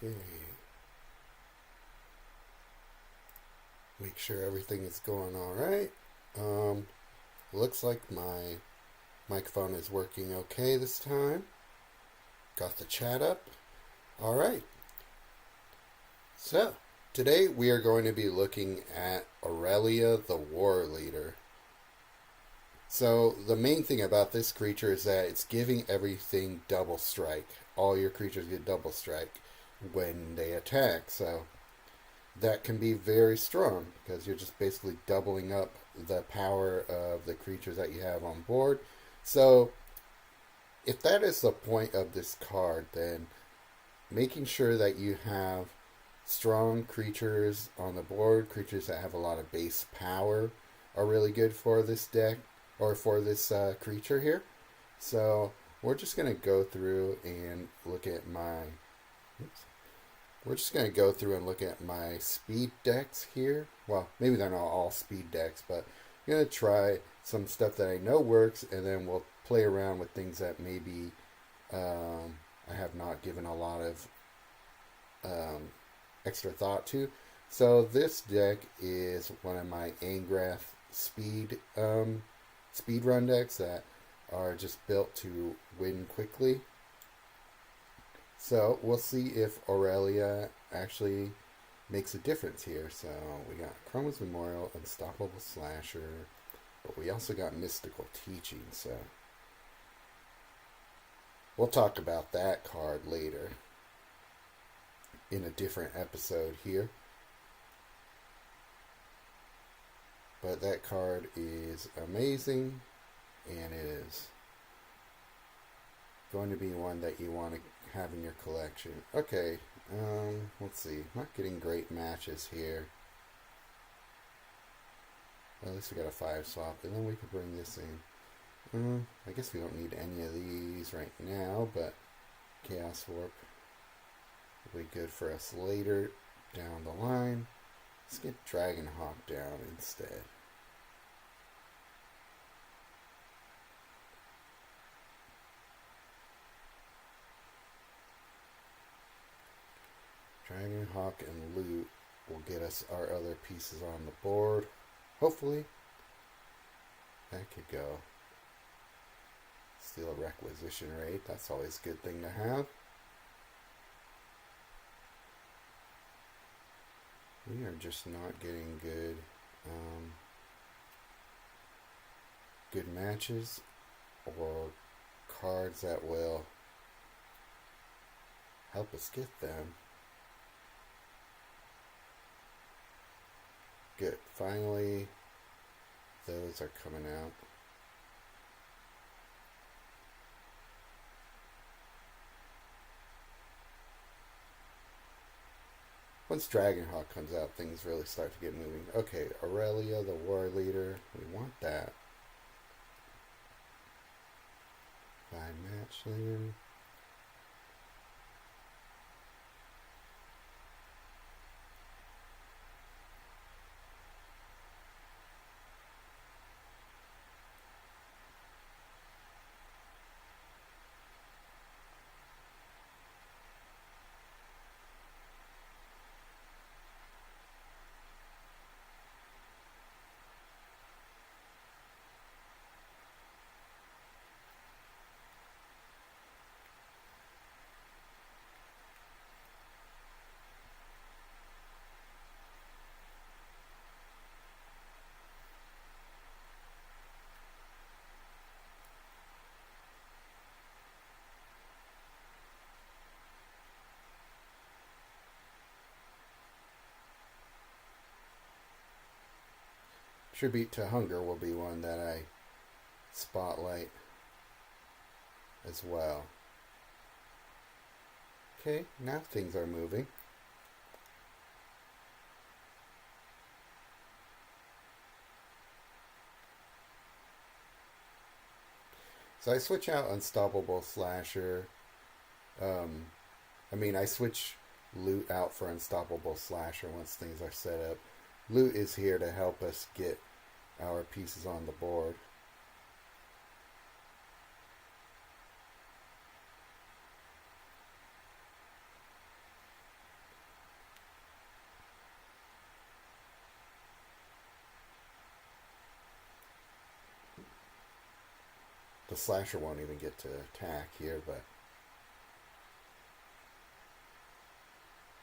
Okay. Make sure everything is going all right. Looks like my microphone is working okay this time. Got the chat up. All right. So, today we are going to be looking at Aurelia the Warleader. So, the main thing about this creature is that it's giving everything double strike. All your creatures get double strike when they attack. So, that can be very strong because you're just basically doubling up the power of the creatures that you have on board. So, if that is the point of this card, then making sure that you have strong creatures on the board, creatures that have a lot of base power, are really good for this deck or for this creature here. So we're just going to go through and look at my. We're just going to go through and look at my speed decks here. Well, maybe they're not all speed decks, but I'm going to try some stuff that I know works, and then we'll play around with things that maybe I have not given a lot of extra thought to. So this deck is one of my Angrath speed run decks that are just built to win quickly. So we'll see if Aurelia actually makes a difference here. So we got Chroma's Memorial, Unstoppable Slasher, but we also got Mystical Teaching. So we'll talk about that card later in a different episode here. But that card is amazing, and it is going to be one that you want to have in your collection. Okay, let's see. Not getting great matches here. Well, at least we got a 5 swap, and then we could bring this in. I guess we don't need any of these right now, but Chaos Warp will be good for us later down the line. Let's get Dragonhawk down instead. Dragonhawk and Loot will get us our other pieces on the board. Hopefully, that could go. Steal a requisition rate. That's always a good thing to have. We are just not getting good matches or cards that will help us get them. Good. Finally, those are coming out. Once Dragonhawk comes out, things really start to get moving. Okay, Aurelia, the Warleader. We want that. 5 match land. Tribute to Hunger will be one that I spotlight as well. Okay, now things are moving. So I switch out Unstoppable Slasher. I switch Loot out for Unstoppable Slasher once things are set up. Loot is here to help us get our pieces on the board. the slasher won't even get to attack here, but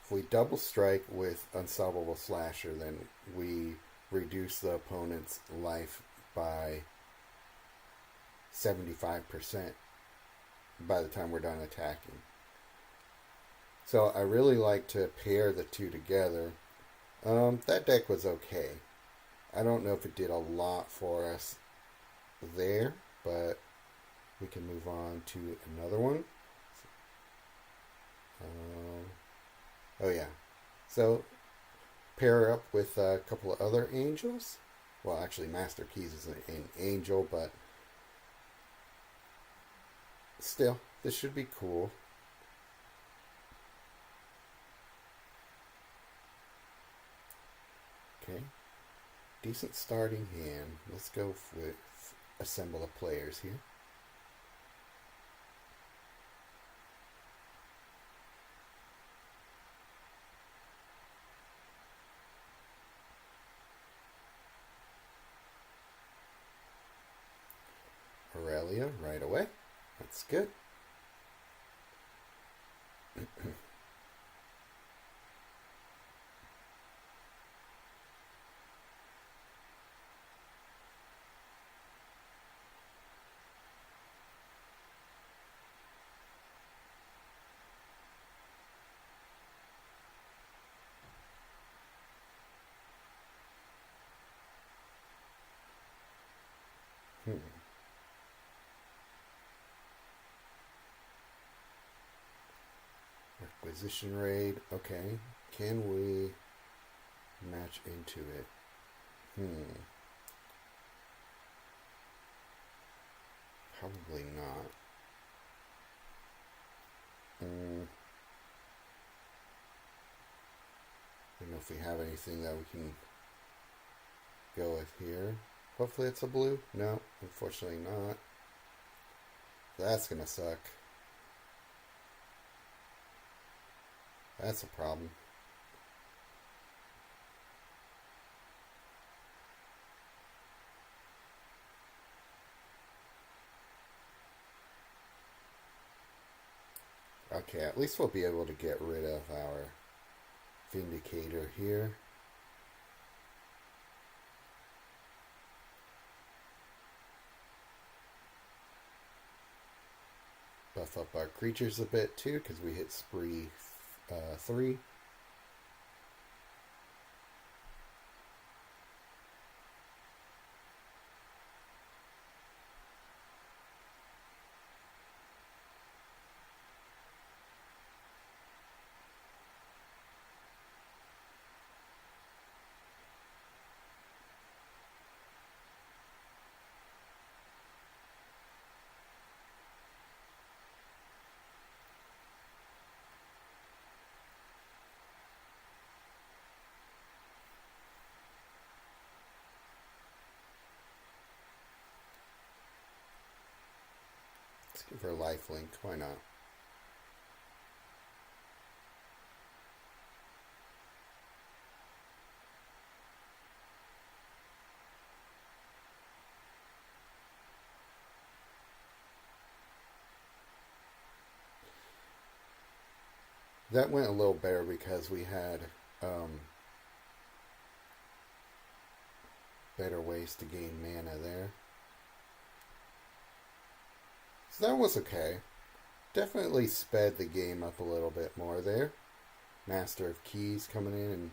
if we double strike with Unstoppable Slasher, then we reduce the opponent's life by 75% by the time we're done attacking. So I really like to pair the two together. That deck was okay. I don't know if it did a lot for us there, but we can move on to another one. Oh yeah. So pair up with a couple of other angels. Well, actually Master Keys is an angel, but still, this should be cool. Okay. Decent starting hand. Let's go with assemble the players here. Aurelia right away. That's good. Acquisition raid. Okay. Can we match into it? Probably not. I don't know if we have anything that we can go with here. Hopefully it's a blue. No, unfortunately not. That's gonna suck. That's a problem. Okay, at least we'll be able to get rid of our Vindicator here. Buff up our creatures a bit too, because we hit spree 3. Let's give her lifelink. Why not? That went a little better because we had better ways to gain mana there. So that was okay. Definitely sped the game up a little bit more there. Master of Keys coming in and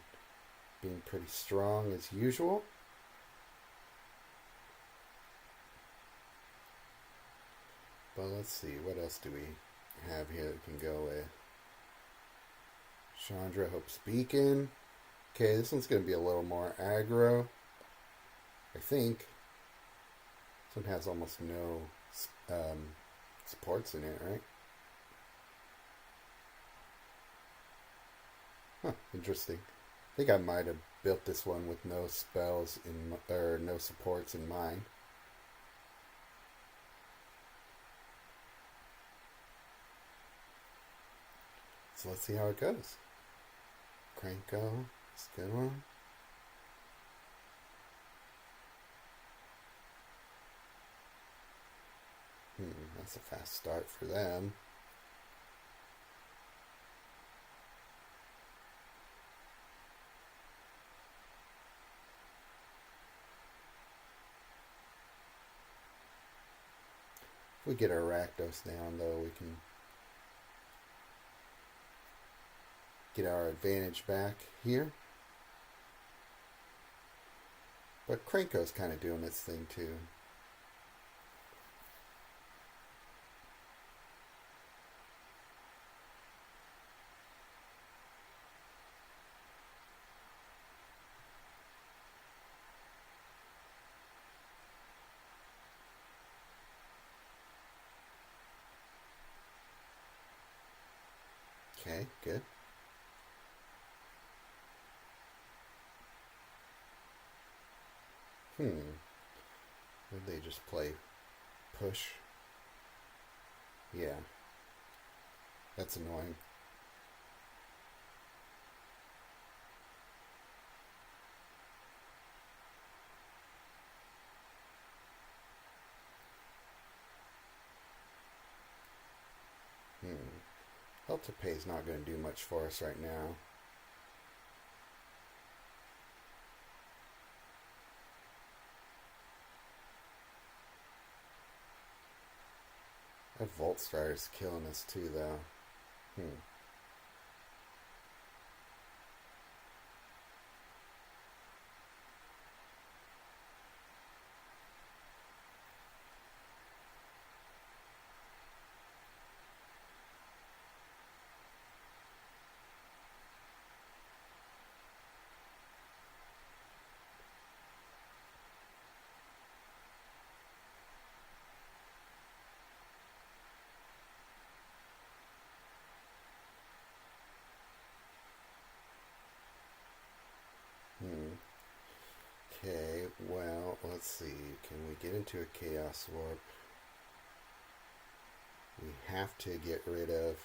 being pretty strong as usual. But let's see, what else do we have here that we can go with? Chandra Hope's Beacon. Okay, this one's going to be a little more aggro, I think. This one has almost no supports in it, right? Huh, interesting. I think I might have built this one with no spells or no supports in mind. So let's see how it goes. Cranko, it's a good one. That's a fast start for them. If we get our Rakdos down, though, we can get our advantage back here. But Krenko's kind of doing its thing, too. Okay, good. Would they just play push? Yeah. That's annoying. Help to Pay is not going to do much for us right now. That Volt Strider is killing us too, though. Okay, well, let's see. Can we get into a Chaos Warp? We have to get rid of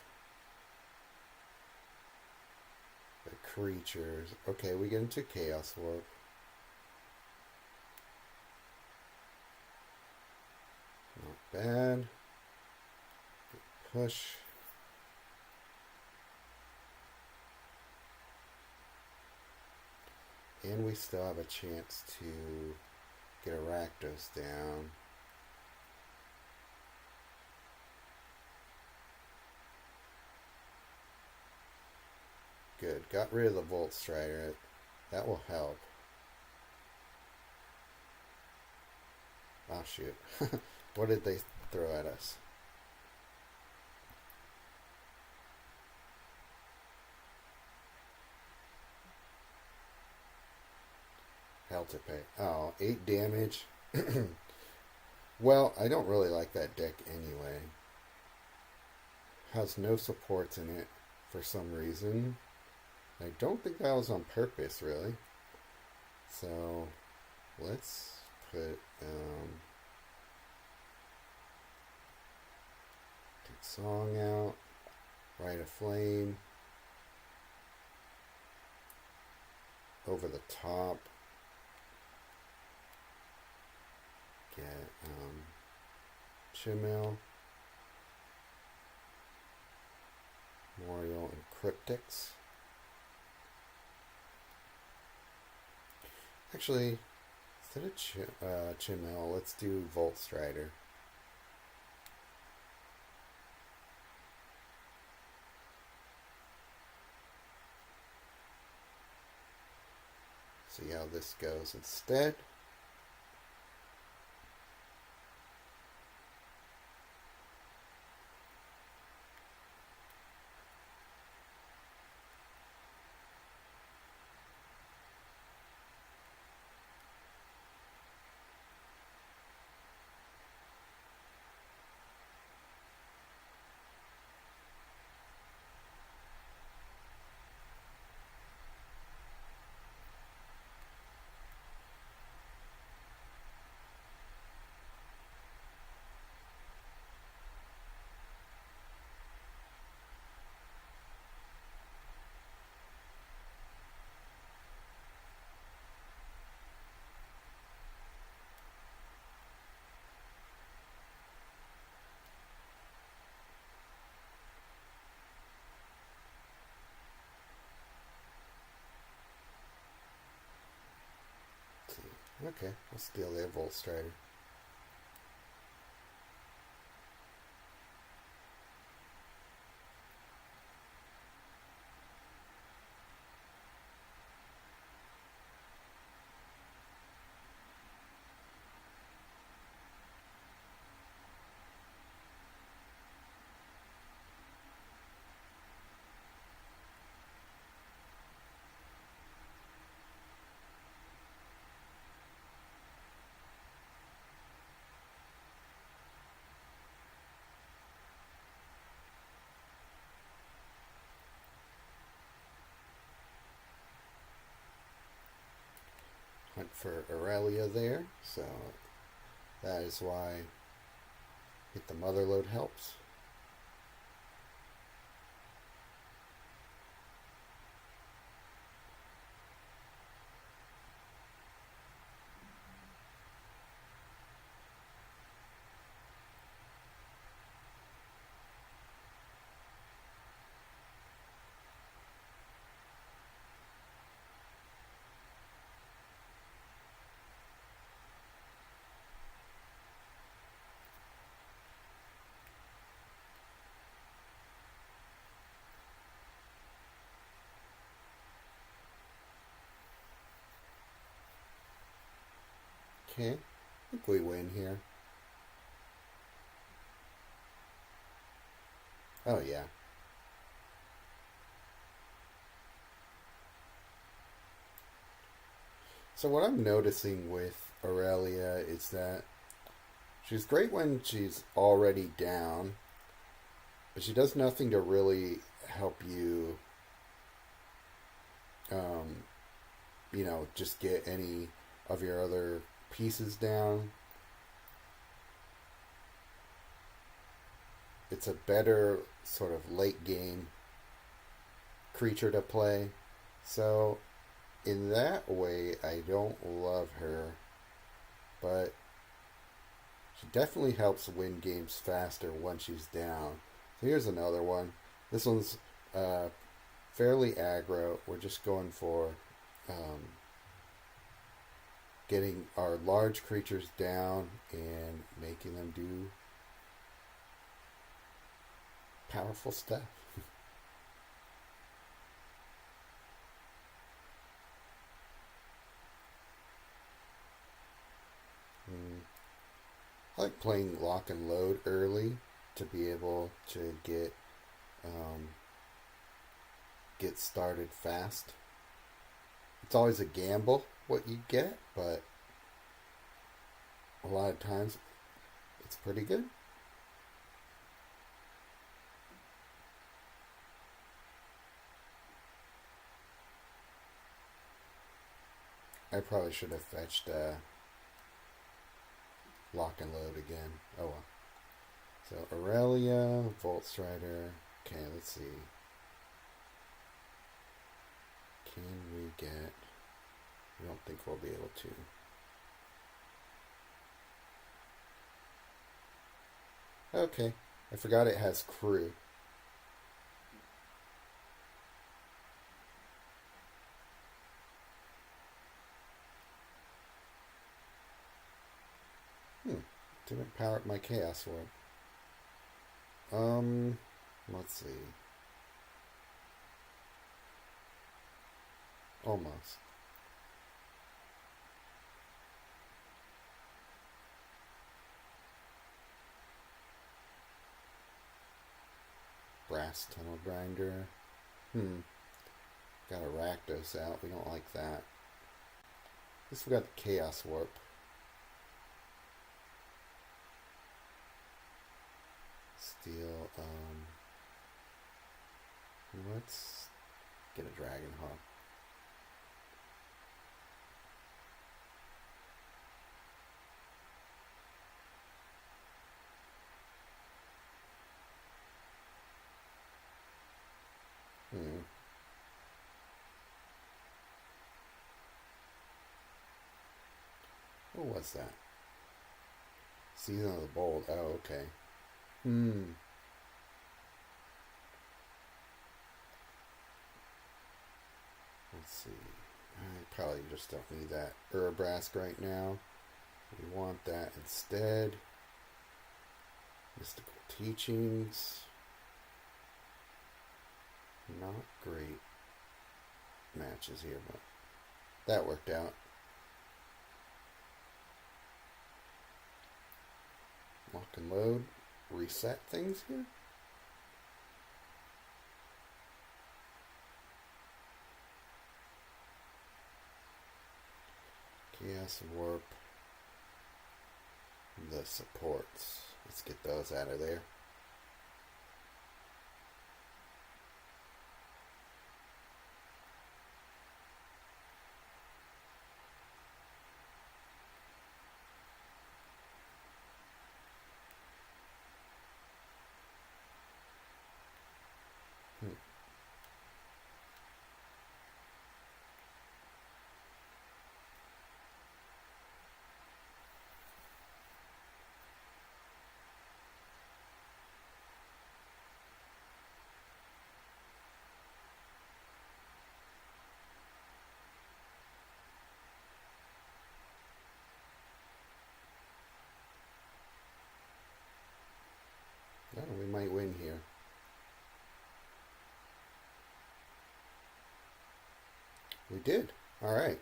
the creatures. Okay, we get into Chaos Warp. Not bad. Push. And we still have a chance to get a Rakdos down. Good. Got rid of the Volt Strider. That will help. Oh, shoot. What did they throw at us? Hell to Pay. Oh, 8 damage. Well, I don't really like that deck anyway. Has no supports in it for some reason. I don't think that was on purpose, really. So, let's put, take Song out, Rite of Flame, over the top, get, Chimel, Memorial, and Cryptics. Actually, instead of Chimel, let's do Volt Strider. See how this goes instead. Okay, I'll steal their Volt Strider. Hunt for Aurelia there, so that is why hit the mother load helps. Okay, I think we win here. Oh yeah. So what I'm noticing with Aurelia is that she's great when she's already down, but she does nothing to really help you, um, just get any of your other pieces down. It's a better sort of late game creature to play. So in that way, I don't love her, but she definitely helps win games faster when she's down. So here's another one. This one's fairly aggro. We're just going for getting our large creatures down and making them do powerful stuff. I like playing lock and load early to be able to get started fast. It's always a gamble what you get, but a lot of times it's pretty good. I probably should have fetched lock and load again. Oh well. So Aurelia, Volt Strider. Okay, let's see. Can we get... I don't think we'll be able to. Okay. I forgot it has crew. Didn't power up my Chaos Orb. Let's see. Almost. Brass Tunnel Grinder. Got a Rakdos out. We don't like that. At least we got the Chaos Warp. Steal, let's get a Dragon Hawk. What was that? Season of the Bold. Oh, okay. Let's see. I probably just don't need that Urabrask right now. We want that instead. Mystical Teachings. Not great matches here, but that worked out. Lock and load. Reset things here. Chaos Warp. The supports. Let's get those out of there. Oh, we might win here. We did. All right.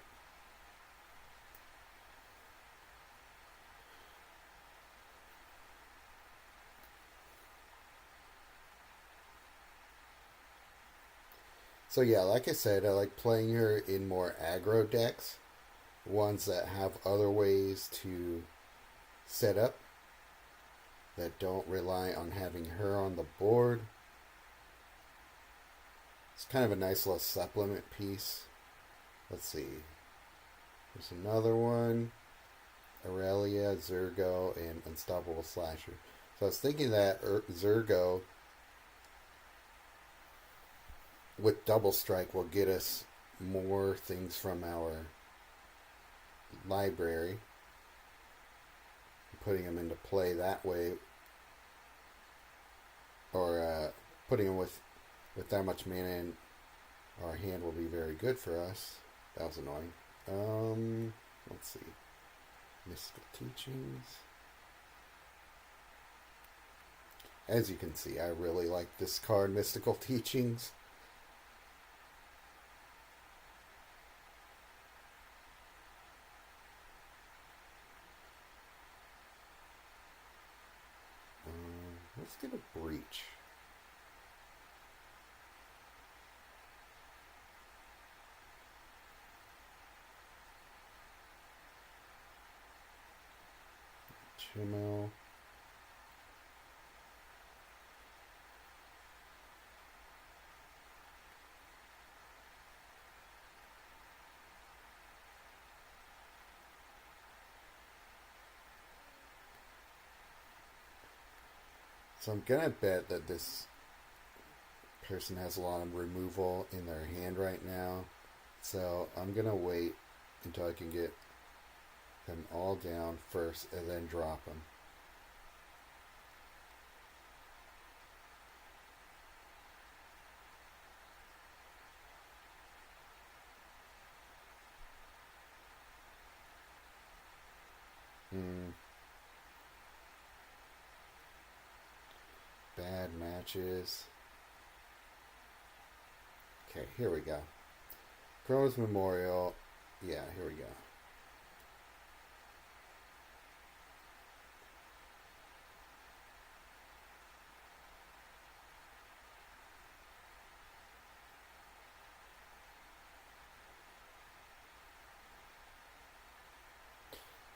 So yeah, like I said, I like playing her in more aggro decks. Ones that have other ways to set up that don't rely on having her on the board. It's kind of a nice little supplement piece. Let's see. There's another one. Aurelia, Zurgo, and Unstoppable Slasher. So I was thinking that Zurgo with Double Strike will get us more things from our library. Putting them into play that way. Or putting them with that much mana in our hand will be very good for us. That was annoying. Let's see. Mystical Teachings. As you can see, I really like this card, Mystical Teachings. Let's get a Breach. Chimel. So I'm gonna bet that this person has a lot of removal in their hand right now. So I'm gonna wait until I can get them all down first and then drop them. Bad matches. Okay, here we go. Crow's Memorial. Yeah, here we go.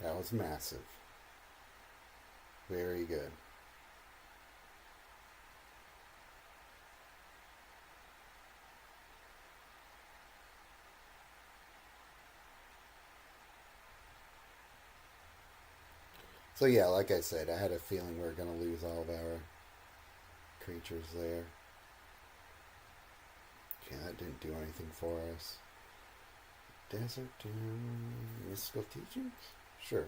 That was massive. Very good. So yeah, like I said, I had a feeling we were going to lose all of our creatures there. Okay, that didn't do anything for us. Desert Doom, Mystical Teachings? Sure.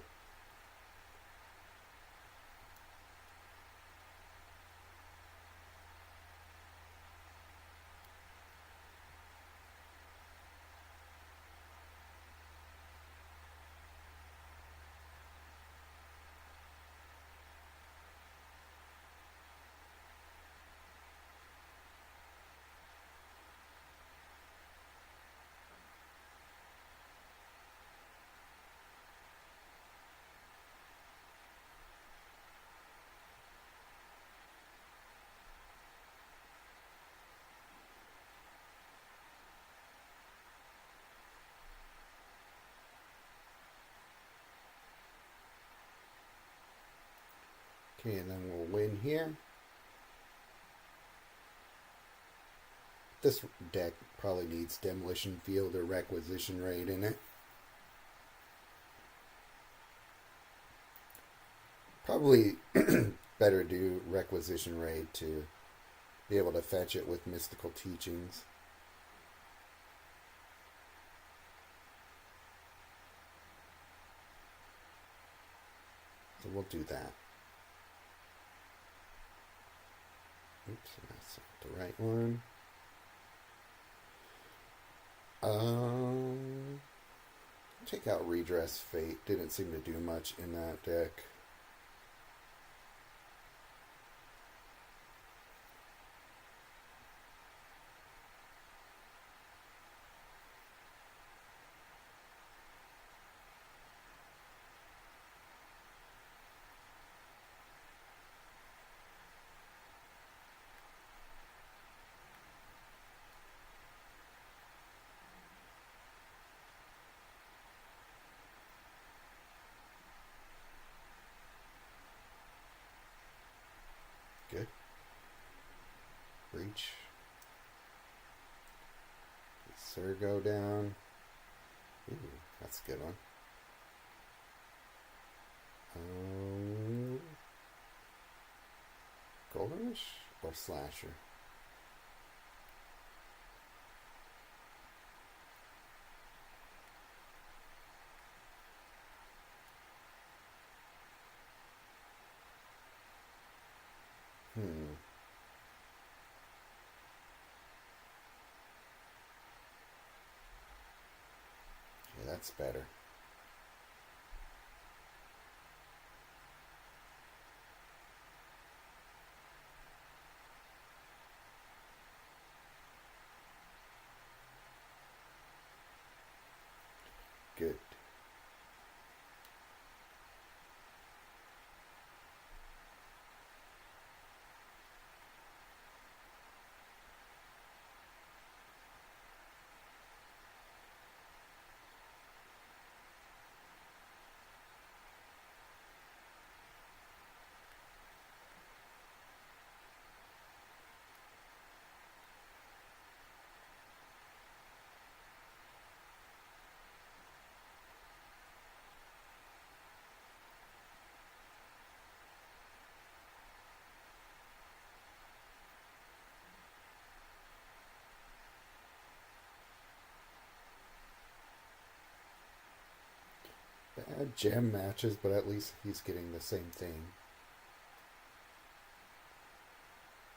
Okay, and then we'll win here. This deck probably needs Demolition Field or Requisition Raid in it. Probably better do Requisition Raid to be able to fetch it with Mystical Teachings. So we'll do that. Oops, that's not the right one. Take out Redress Fate. Didn't seem to do much in that deck. Good. Breach. Surgo down. Ooh, that's a good one. Golden Rush or Slasher? Yeah, that's better. Good. Bad gem matches, but at least he's getting the same thing.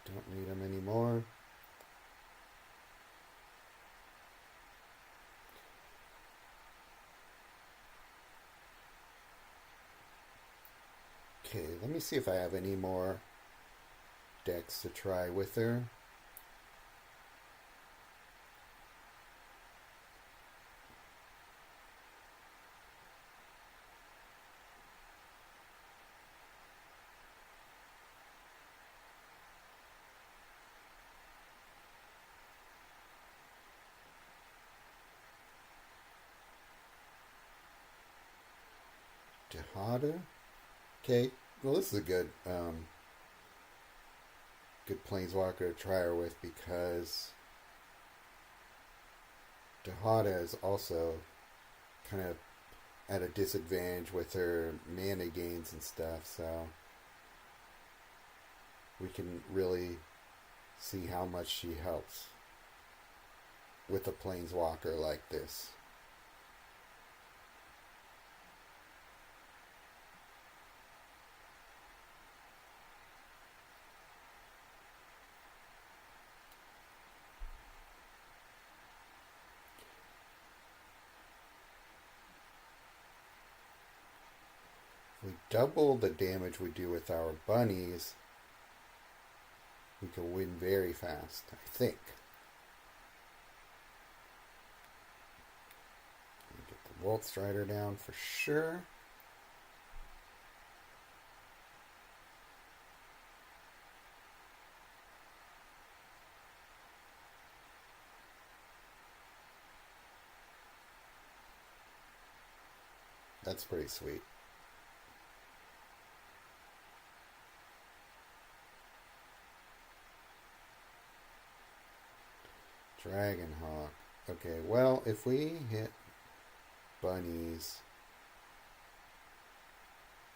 Don't need him anymore. Okay, let me see if I have any more decks to try with her. Tejada. Okay, well this is a good good planeswalker to try her with because Tejada is also kind of at a disadvantage with her mana gains and stuff, so we can really see how much she helps with a planeswalker like this. If we double the damage we do with our bunnies, we can win very fast, I think. Get the Volt Strider down for sure. That's pretty sweet. Dragon Hawk. Okay, well, if we hit bunnies,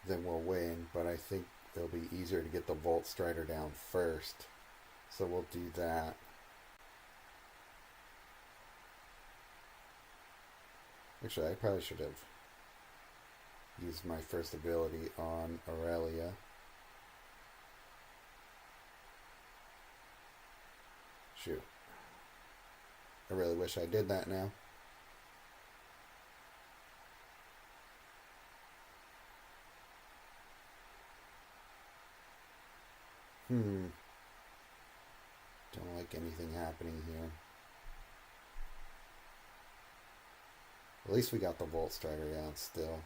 then we'll win, but I think it'll be easier to get the Volt Strider down first. So we'll do that. Actually, I probably should have used my first ability on Aurelia. Shoot. I really wish I did that now. Don't like anything happening here. At least we got the Volt Strider down still.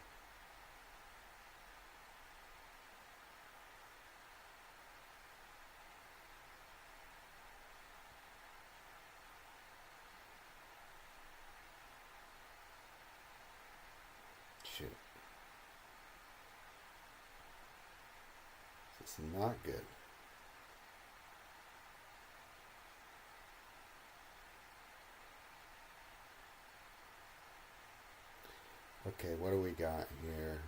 Shoot. This is not good. Okay, what do we got here?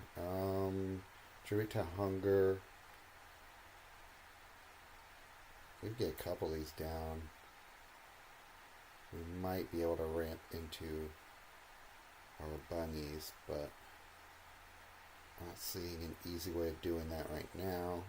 Tribute to Hunger. We can get a couple of these down. We might be able to ramp into our bunnies, but I'm not seeing an easy way of doing that right now.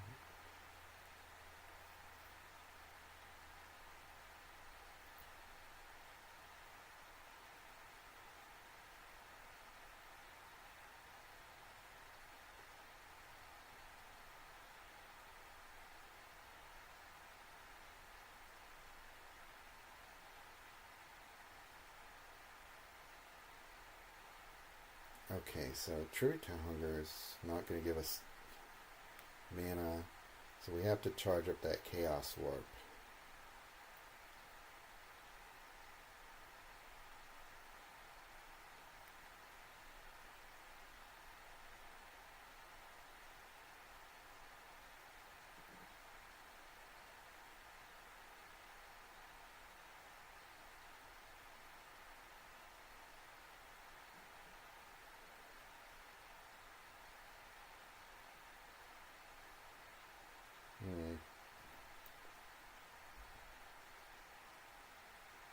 Okay, so Tribute to Hunger is not going to give us mana, so we have to charge up that Chaos Warp.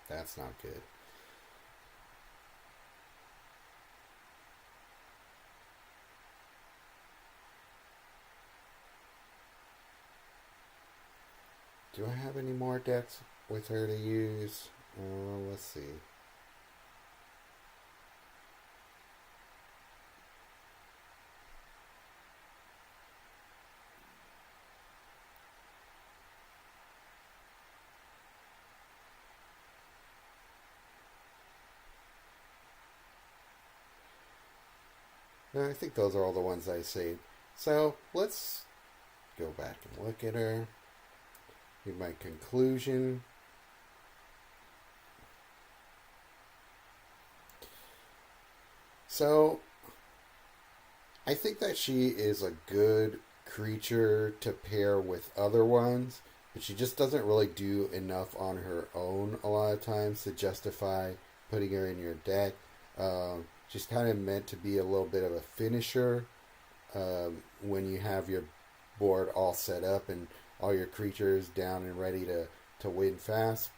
That's not good. Do I have any more decks with her to use? Let's see. No, I think those are all the ones I saved. So let's go back and look at her. Read my conclusion. So I think that she is a good creature to pair with other ones, but she just doesn't really do enough on her own a lot of times to justify putting her in your deck. She's kind of meant to be a little bit of a finisher when you have your board all set up and all your creatures down and ready to win fast.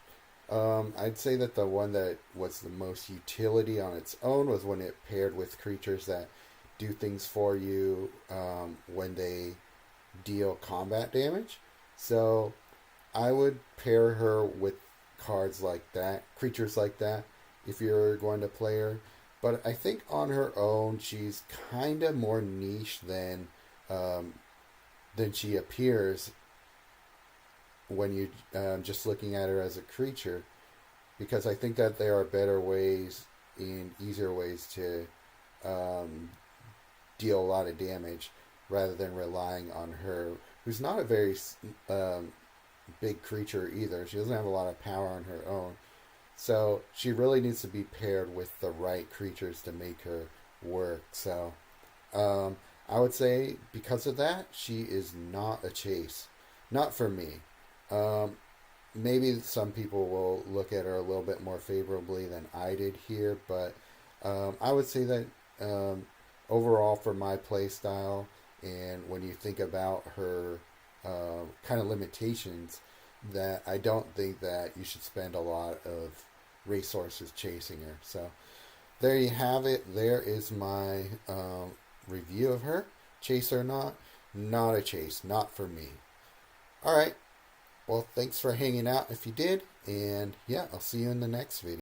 I'd say that the one that was the most utility on its own was when it paired with creatures that do things for you when they deal combat damage. So I would pair her with cards like that, creatures like that, if you're going to play her. But I think on her own, she's kind of more niche than she appears when you just looking at her as a creature, because I think that there are better ways and easier ways to deal a lot of damage rather than relying on her, who's not a very big creature either. She doesn't have a lot of power on her own. So she really needs to be paired with the right creatures to make her work. So I would say because of that, she is not a chase. Not for me. maybe some people will look at her a little bit more favorably than I did here, but I would say that overall for my play style, and when you think about her kind of limitations, that I don't think that you should spend a lot of resources chasing her. So there you have it. There is my review of her. Chase or not? Not a chase. Not for me. All right. Well, thanks for hanging out if you did. And yeah, I'll see you in the next video.